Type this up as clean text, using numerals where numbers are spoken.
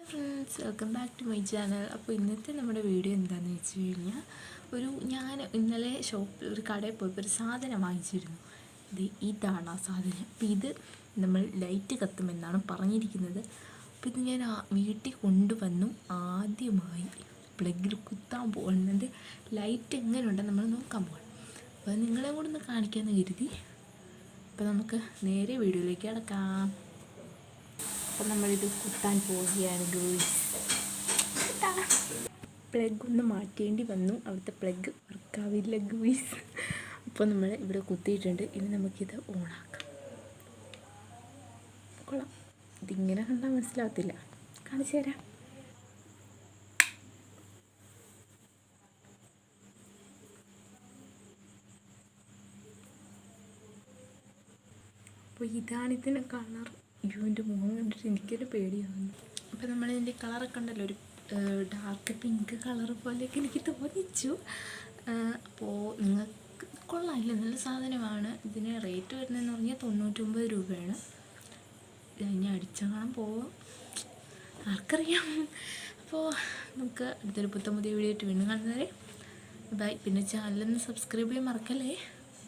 Friends, welcome back to my channel. അപ്പോൾ ഇന്നത്തെ നമ്മുടെ വീഡിയോ എന്താണെന്ന് വെച്ച് കഴിഞ്ഞാൽ, ഞാൻ ഇന്നലെ ഷോപ്പിൽ ഒരു കടയിൽ പോയപ്പോൾ ഒരു സാധനം വാങ്ങിച്ചിരുന്നു. ഇതാണ് ആ സാധനം. അപ്പോൾ ഇത് നമ്മൾ ലൈറ്റ് കത്തുമെന്നാണ് പറഞ്ഞിരിക്കുന്നത്. അപ്പോൾ ഇത് ഞാൻ വീട്ടിൽ കൊണ്ടുവന്നു. ആദ്യമായി പ്ലഗിൽ കുത്താൻ പോകുന്നത് ലൈറ്റ് എങ്ങനെയുണ്ടെന്ന് നമ്മൾ നോക്കാൻ പോകണം. അപ്പോൾ നിങ്ങളെ കൂടെ ഒന്ന് കാണിക്കാമെന്ന് കരുതി. അപ്പോൾ നമുക്ക് നേരെ വീഡിയോയിലേക്ക് കിടക്കാം. അപ്പം നമ്മളിത് കുത്താൻ പോവുകയാണ് ഗൂയ്സ്. പ്ലഗ് ഒന്ന് മാറ്റേണ്ടി വന്നു, അവിടുത്തെ പ്ലഗ് വർക്കാവില്ല ഗൂയ്സ്. അപ്പോൾ നമ്മൾ ഇവിടെ കുത്തിയിട്ടുണ്ട്. ഇനി നമുക്കിത് ഓണാക്കാം. കൊള്ളാം. ഇതിങ്ങനെ കണ്ടാൽ മനസ്സിലാവത്തില്ല, കാണിച്ചു തരാം. അപ്പോൾ ഇതാണ് ഇതിൻ്റെ കളർ. എൻ്റെ മുഖം കണ്ടിട്ട് എനിക്കൊരു പേടിയാവുന്നു. അപ്പോൾ നമ്മളിതിൻ്റെ കളറൊക്കെ ഉണ്ടല്ലോ, ഒരു ഡാർക്ക് പിങ്ക് കളർ പോലെയൊക്കെ എനിക്ക് തോന്നിച്ചു. അപ്പോൾ നിങ്ങൾക്ക് കൊള്ളാമില്ല, നല്ല സാധനമാണ്. ഇതിന് റേറ്റ് വരുന്നതെന്ന് പറഞ്ഞാൽ 99 രൂപയാണ്. ഞാൻ അടിച്ചങ്ങാനും പോവാം, ആർക്കറിയാം. അപ്പോൾ നമുക്ക് അടുത്തൊരു പുതിയ വീഡിയോ ആയിട്ട് വീണ്ടും കാണുന്നവരെ ബൈ. പിന്നെ ചാനലൊന്ന് സബ്സ്ക്രൈബ് ചെയ്യാൻ മറക്കല്ലേ.